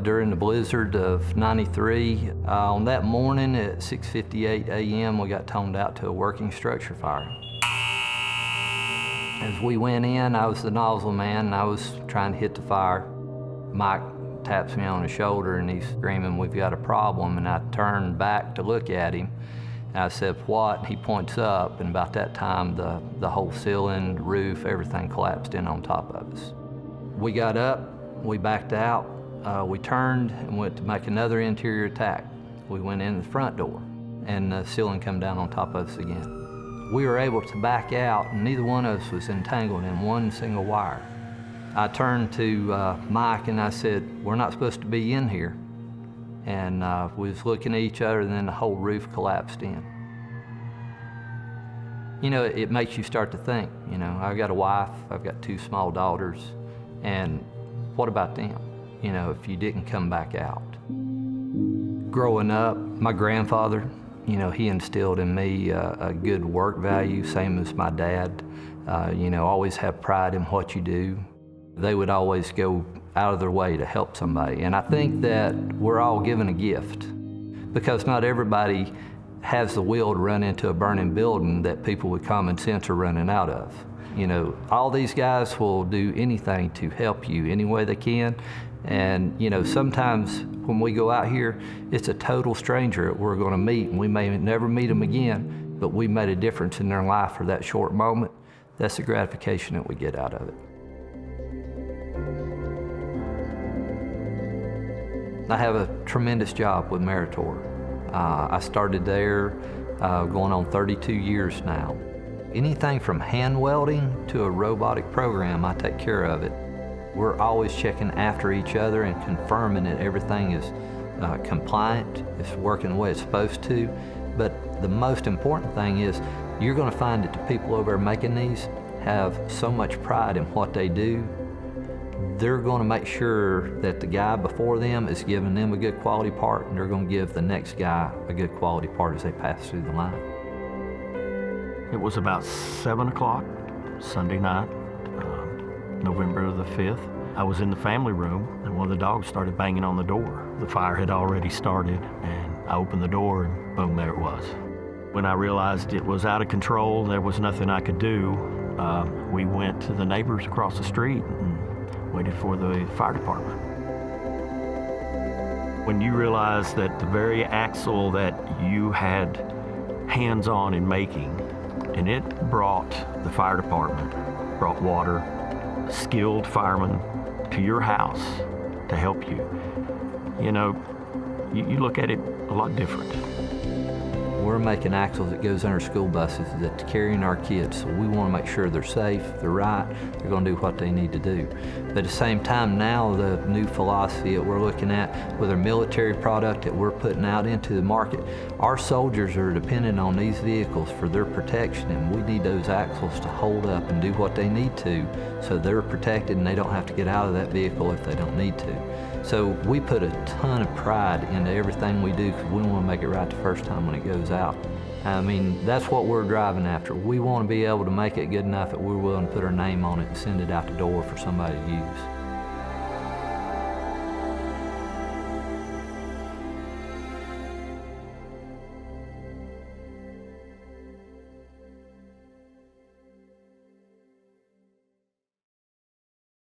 During the blizzard of '93, on that morning at 6:58 a.m., we got toned out to a working structure fire. As we went in, I was the nozzle man, and I was trying to hit the fire. Mike taps me on the shoulder, and he's screaming, "We've got a problem," and I turned back to look at him. And I said, "What?" And he points up, and about that time, the whole ceiling, roof, everything collapsed in on top of us. We got up, we backed out, we turned and went to make another interior attack. We went in the front door, and the ceiling come down on top of us again. We were able to back out, and neither one of us was entangled in one single wire. I turned to Mike and I said, "We're not supposed to be in here." And we was looking at each other, and then the whole roof collapsed in. You know, it makes you start to think, you know, I've got a wife, I've got 2 small daughters, and what about them, you know, if you didn't come back out? Growing up, my grandfather, you know, he instilled in me a good work value, same as my dad. You know, always have pride in what you do. They would always go out of their way to help somebody. And I think that we're all given a gift, because not everybody has the will to run into a burning building that people with common sense are running out of. You know, all these guys will do anything to help you any way they can. And, you know, sometimes when we go out here, it's a total stranger that we're gonna meet, and we may never meet them again, but we made a difference in their life for that short moment. That's the gratification that we get out of it. I have a tremendous job with Meritor. I started there going on 32 years now. Anything from hand welding to a robotic program, I take care of it. We're always checking after each other and confirming that everything is compliant, it's working the way it's supposed to. But the most important thing is you're going to find that the people over there making these have so much pride in what they do. They're going to make sure that the guy before them is giving them a good quality part, and they're going to give the next guy a good quality part as they pass through the line. It was about 7 o'clock Sunday night, November the 5th. I was in the family room, and one of the dogs started banging on the door. The fire had already started, and I opened the door, and boom, there it was. When I realized it was out of control, there was nothing I could do, we went to the neighbors across the street and waited for the fire department. When you realize that the very axle that you had hands-on in making, and it brought the fire department, brought water, skilled firemen to your house to help you, you know, you look at it a lot different. We're making axles that goes under school buses that's carrying our kids, so we want to make sure they're safe, they're right, they're going to do what they need to do. But at the same time now, the new philosophy that we're looking at with our military product that we're putting out into the market, our soldiers are dependent on these vehicles for their protection, and we need those axles to hold up and do what they need to so they're protected and they don't have to get out of that vehicle if they don't need to. So we put a ton of pride into everything we do because we want to make it right the first time when it goes out. I mean, that's what we're driving after. We want to be able to make it good enough that we're willing to put our name on it and send it out the door for somebody to use.